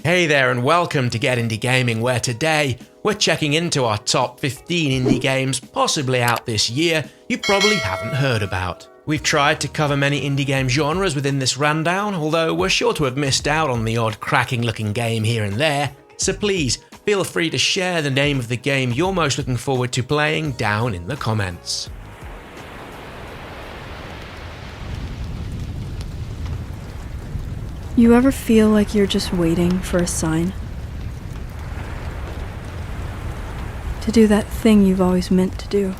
Hey there and welcome to Get Indie Gaming, where today we're checking into our top 15 indie games possibly out this year you probably haven't heard about. We've tried to cover many indie game genres within this rundown, although we're sure to have missed out on the odd cracking looking game here and there, so please feel free to share the name of the game you're most looking forward to playing down in the comments. You ever feel like you're just waiting for a sign? To do that thing you've always meant to do.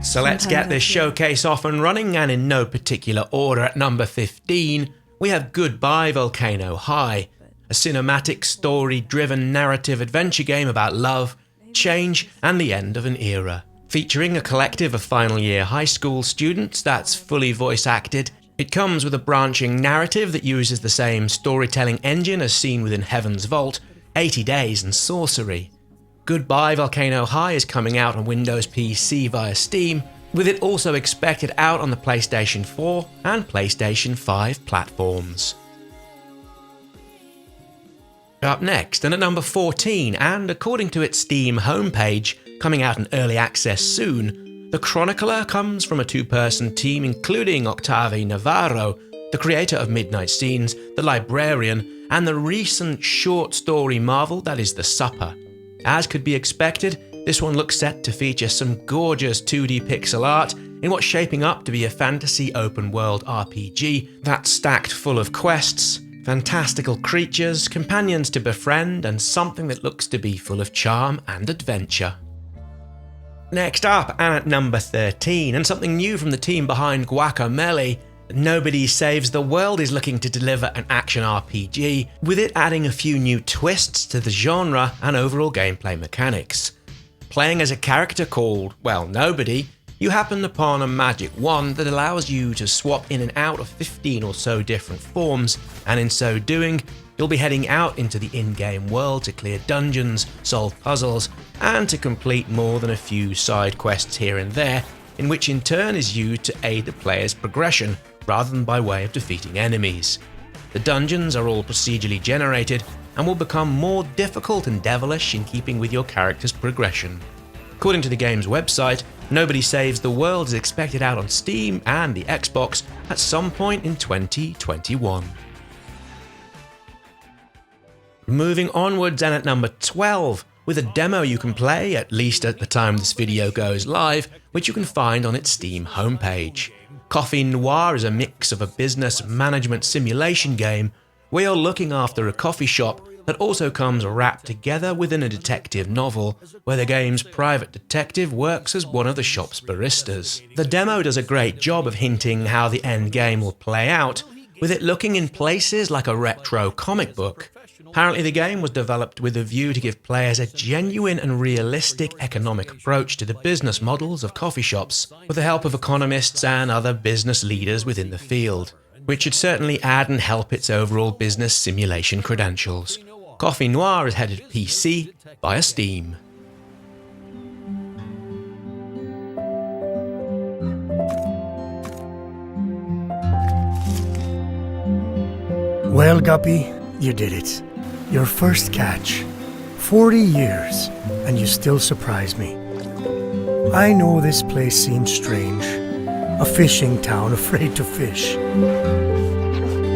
So let's get this showcase off and running, and in no particular order, at number 15, we have Goodbye Volcano High, a cinematic story-driven narrative adventure game about love, change, and the end of an era. Featuring a collective of final year high school students that's fully voice acted, it comes with a branching narrative that uses the same storytelling engine as seen within Heaven's Vault, 80 Days and Sorcery. Goodbye Volcano High is coming out on Windows PC via Steam, with it also expected out on the PlayStation 4 and PlayStation 5 platforms. Up next, and at number 14, and according to its Steam homepage, coming out in early access soon, The Chronicler comes from a two-person team including Octave Navarro, the creator of Midnight Scenes, The Librarian, and the recent short story marvel that is The Supper. As could be expected, this one looks set to feature some gorgeous 2D pixel art in what's shaping up to be a fantasy open-world RPG that's stacked full of quests, fantastical creatures, companions to befriend, and something that looks to be full of charm and adventure. Next up, and at number 13, and something new from the team behind Guacamelee, Nobody Saves the World is looking to deliver an action RPG, with it adding a few new twists to the genre and overall gameplay mechanics. Playing as a character called, well, Nobody, you happen upon a magic wand that allows you to swap in and out of 15 or so different forms, and in so doing, you'll be heading out into the in-game world to clear dungeons, solve puzzles, and to complete more than a few side quests here and there, in which in turn is used to aid the player's progression, rather than by way of defeating enemies. The dungeons are all procedurally generated, and will become more difficult and devilish in keeping with your character's progression. According to the game's website, Nobody Saves the World is expected out on Steam and the Xbox at some point in 2021. Moving onwards, and at number 12, with a demo you can play, at least at the time this video goes live, which you can find on its Steam homepage. Noir is a mix of a business management simulation game where you're looking after a coffee shop that also comes wrapped together within a detective novel, where the game's private detective works as one of the shop's baristas. The demo does a great job of hinting how the end game will play out, with it looking in places like a retro comic book. Apparently the game was developed with a view to give players a genuine and realistic economic approach to the business models of coffee shops, with the help of economists and other business leaders within the field, which should certainly add and help its overall business simulation credentials. Noir is headed PC via Steam. Well, Guppy, you did it. Your first catch. 40 years, and you still surprise me. I know this place seems strange. A fishing town afraid to fish.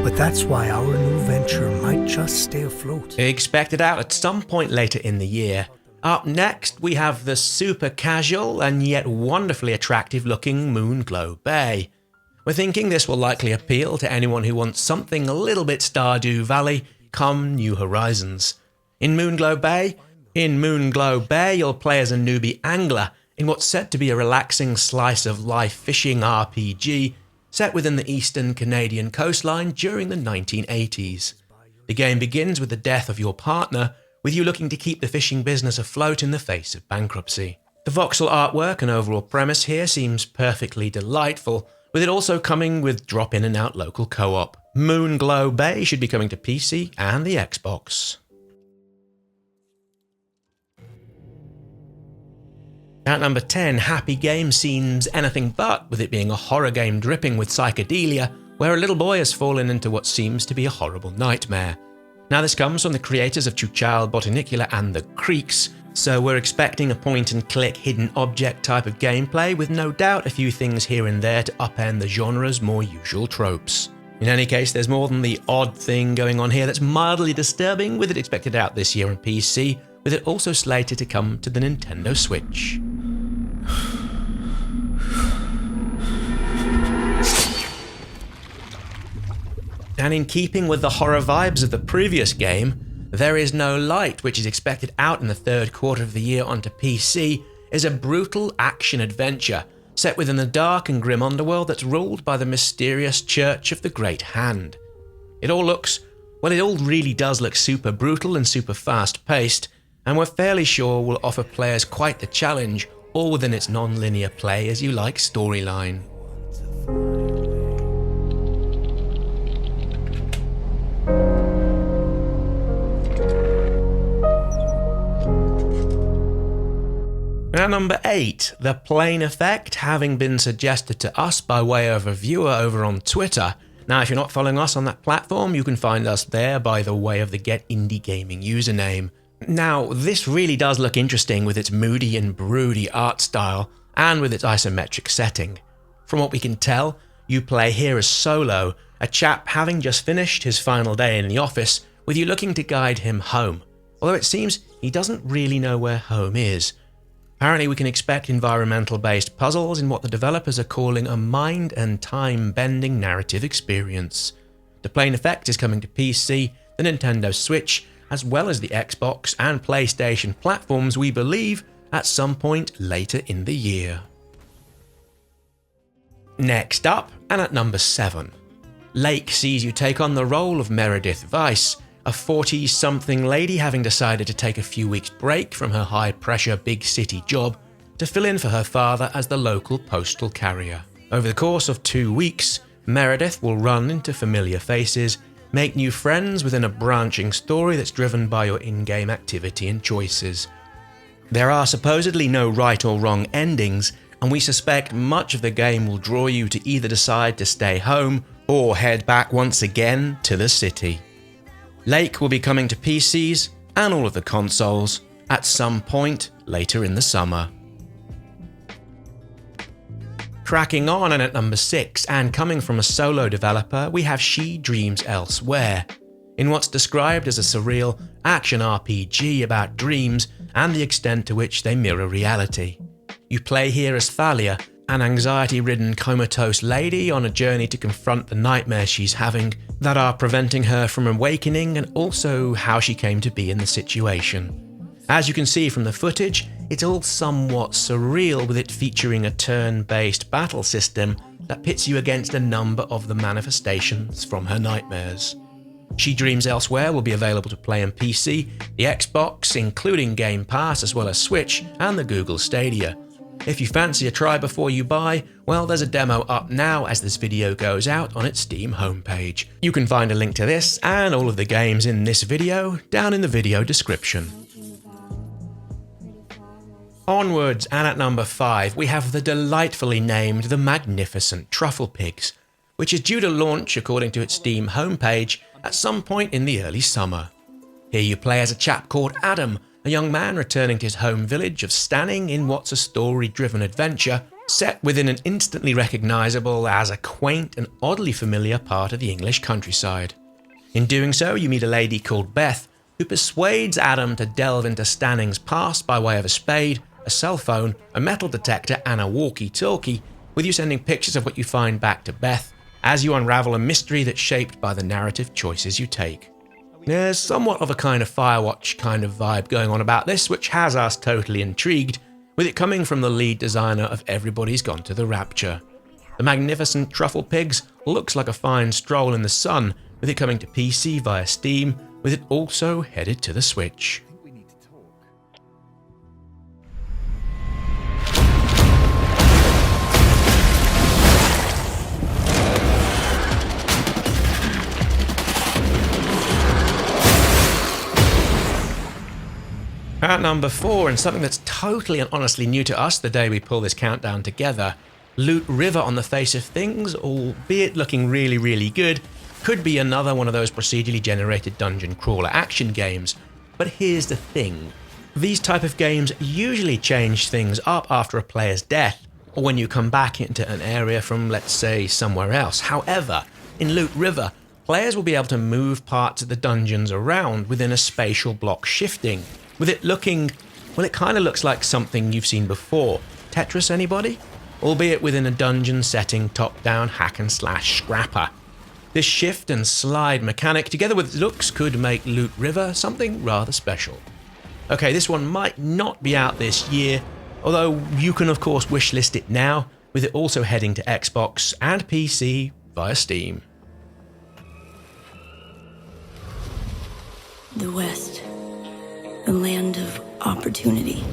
But that's why our new venture might just stay afloat. Expected out at some point later in the year. Up next, we have the super casual and yet wonderfully attractive looking Moonglow Bay. We're thinking this will likely appeal to anyone who wants something a little bit Stardew Valley, come New Horizons. In Moonglow Bay, you'll play as a newbie angler in what's set to be a relaxing slice of life fishing RPG set within the eastern Canadian coastline during the 1980s. The game begins with the death of your partner, with you looking to keep the fishing business afloat in the face of bankruptcy. The voxel artwork and overall premise here seems perfectly delightful, with it also coming with drop in and out local co-op. Moonglow Bay should be coming to PC and the Xbox. At number 10, Happy Game seems anything but, with it being a horror game dripping with psychedelia, where a little boy has fallen into what seems to be a horrible nightmare. Now this comes from the creators of Chuchal Botanicula and the Creeks, so we're expecting a point-and-click hidden object type of gameplay with no doubt a few things here and there to upend the genre's more usual tropes. In any case, there's more than the odd thing going on here that's mildly disturbing, with it expected out this year on PC, with it also slated to come to the Nintendo Switch. And in keeping with the horror vibes of the previous game, There Is No Light, which is expected out in the third quarter of the year onto PC, is a brutal action-adventure set within the dark and grim underworld that's ruled by the mysterious Church of the Great Hand. It all really does look super brutal and super fast-paced, and we're fairly sure will offer players quite the challenge, all within its non-linear play-as-you-like storyline. Now number 8, the Plane Effect, having been suggested to us by way of a viewer over on Twitter. Now if you're not following us on that platform, you can find us there by the way of the Get Indie Gaming username. Now this really does look interesting with its moody and broody art style, and with its isometric setting. From what we can tell, you play here as Solo, a chap having just finished his final day in the office, with you looking to guide him home, although it seems he doesn't really know where home is. Apparently we can expect environmental-based puzzles in what the developers are calling a mind and time-bending narrative experience. The Plane Effect is coming to PC, the Nintendo Switch, as well as the Xbox and PlayStation platforms, we believe, at some point later in the year. Next up, and at number 7, Lake sees you take on the role of Meredith Weiss, a 40-something lady having decided to take a few weeks break from her high-pressure big city job to fill in for her father as the local postal carrier. Over the course of 2 weeks, Meredith will run into familiar faces, make new friends within a branching story that's driven by your in-game activity and choices. There are supposedly no right or wrong endings, and we suspect much of the game will draw you to either decide to stay home or head back once again to the city. Lake will be coming to PCs and all of the consoles at some point later in the summer. Cracking on, and at number 6, and coming from a solo developer, we have She Dreams Elsewhere, in what's described as a surreal action RPG about dreams and the extent to which they mirror reality. You play here as Thalia, an anxiety-ridden comatose lady on a journey to confront the nightmares she's having that are preventing her from awakening, and also how she came to be in the situation. As you can see from the footage, it's all somewhat surreal, with it featuring a turn-based battle system that pits you against a number of the manifestations from her nightmares. She Dreams Elsewhere will be available to play on PC, the Xbox, including Game Pass, as well as Switch and the Google Stadia. If you fancy a try before you buy, well, there's a demo up now as this video goes out on its Steam homepage. You can find a link to this and all of the games in this video down in the video description. Onwards, and at number 5, we have the delightfully named The Magnificent Truffle Pigs, which is due to launch, according to its Steam homepage, at some point in the early summer. Here you play as a chap called Adam, a young man returning to his home village of Stanning in what's a story-driven adventure set within an instantly recognisable as a quaint and oddly familiar part of the English countryside. In doing so, you meet a lady called Beth, who persuades Adam to delve into Stanning's past by way of a spade, a cell phone, a metal detector and a walkie-talkie, with you sending pictures of what you find back to Beth as you unravel a mystery that's shaped by the narrative choices you take. There's somewhat of a kind of Firewatch kind of vibe going on about this, which has us totally intrigued, with it coming from the lead designer of Everybody's Gone to the Rapture. The Magnificent Truffle Pigs looks like a fine stroll in the sun, with it coming to PC via Steam, with it also headed to the Switch. At number 4, and something that's totally and honestly new to us the day we pull this countdown together, Loot River on the face of things, albeit looking really good, could be another one of those procedurally generated dungeon crawler action games. But here's the thing. These type of games usually change things up after a player's death, or when you come back into an area from, let's say, somewhere else. However, in Loot River, players will be able to move parts of the dungeons around within a spatial block shifting, with it looking, well, it kind of looks like something you've seen before. Tetris, anybody? Albeit within a dungeon setting, top-down hack and slash scrapper. This shift and slide mechanic, together with looks, could make Loot River something rather special. Okay, this one might not be out this year, although you can of course wishlist it now, with it also heading to Xbox and PC via Steam. The West, the land of opportunity.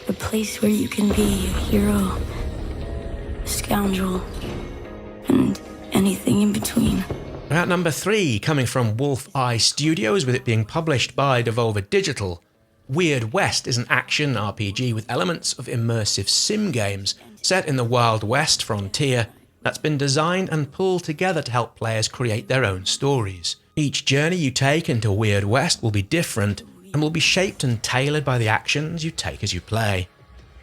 A place where you can be a hero, a scoundrel, and anything in between. At number 3, coming from Wolf Eye Studios, with it being published by Devolver Digital, Weird West is an action RPG with elements of immersive sim games set in the Wild West frontier that's been designed and pulled together to help players create their own stories. Each journey you take into Weird West will be different and will be shaped and tailored by the actions you take as you play.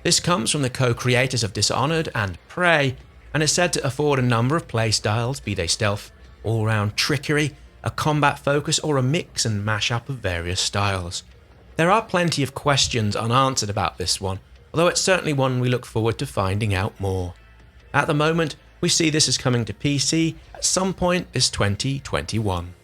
This comes from the co-creators of Dishonored and Prey, and is said to afford a number of playstyles, be they stealth, all-round trickery, a combat focus, or a mix and mash-up of various styles. There are plenty of questions unanswered about this one, although it's certainly one we look forward to finding out more. At the moment, we see this as coming to PC at some point this 2021.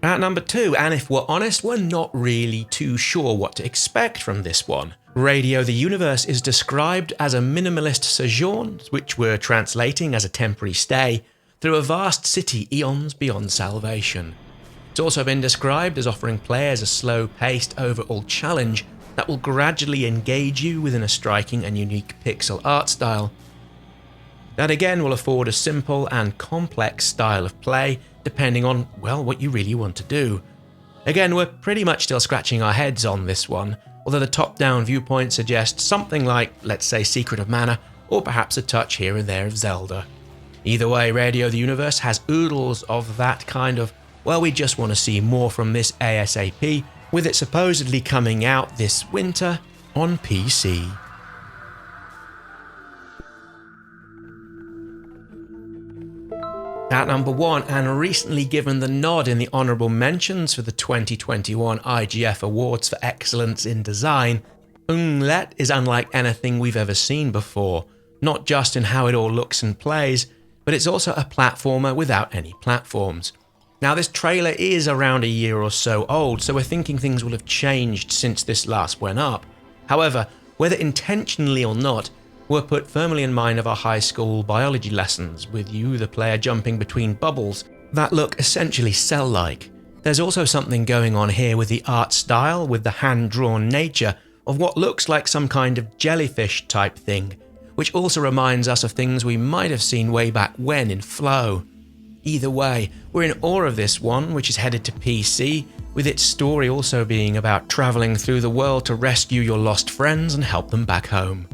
At number 2, and if we're honest, we're not really too sure what to expect from this one. Radio the Universe is described as a minimalist sojourn, which we're translating as a temporary stay, through a vast city eons beyond salvation. It's also been described as offering players a slow-paced overall challenge that will gradually engage you within a striking and unique pixel art style. That again will afford a simple and complex style of play, depending on, well, what you really want to do. Again, we're pretty much still scratching our heads on this one, although the top-down viewpoint suggests something like, let's say, Secret of Mana, or perhaps a touch here and there of Zelda. Either way, Radio the Universe has oodles of that kind of, well, we just want to see more from this ASAP, with it supposedly coming out this winter on PC. At number 1, and recently given the nod in the honourable mentions for the 2021 IGF Awards for Excellence in Design, Ynglet is unlike anything we've ever seen before, not just in how it all looks and plays, but it's also a platformer without any platforms. Now this trailer is around a year or so old, so we're thinking things will have changed since this last went up. However, whether intentionally or not, we're put firmly in mind of our high school biology lessons, with you, the player, jumping between bubbles that look essentially cell-like. There's also something going on here with the art style, with the hand-drawn nature of what looks like some kind of jellyfish type thing, which also reminds us of things we might have seen way back when in Flow. Either way, we're in awe of this one, which is headed to PC, with its story also being about travelling through the world to rescue your lost friends and help them back home.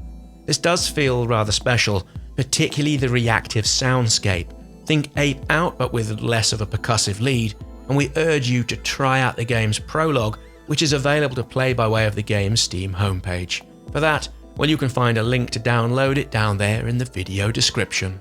This does feel rather special, particularly the reactive soundscape. Think Ape Out but with less of a percussive lead, and we urge you to try out the game's prologue, which is available to play by way of the game's Steam homepage. For that, well, you can find a link to download it down there in the video description.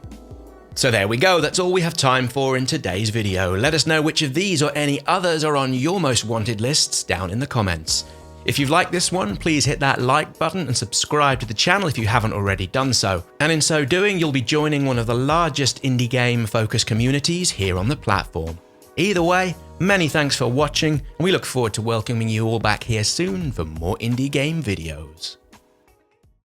So there we go, that's all we have time for in today's video. Let us know which of these or any others are on your most wanted lists down in the comments. If you've liked this one, please hit that like button and subscribe to the channel if you haven't already done so. And in so doing, you'll be joining one of the largest indie game focused communities here on the platform. Either way, many thanks for watching, and we look forward to welcoming you all back here soon for more indie game videos.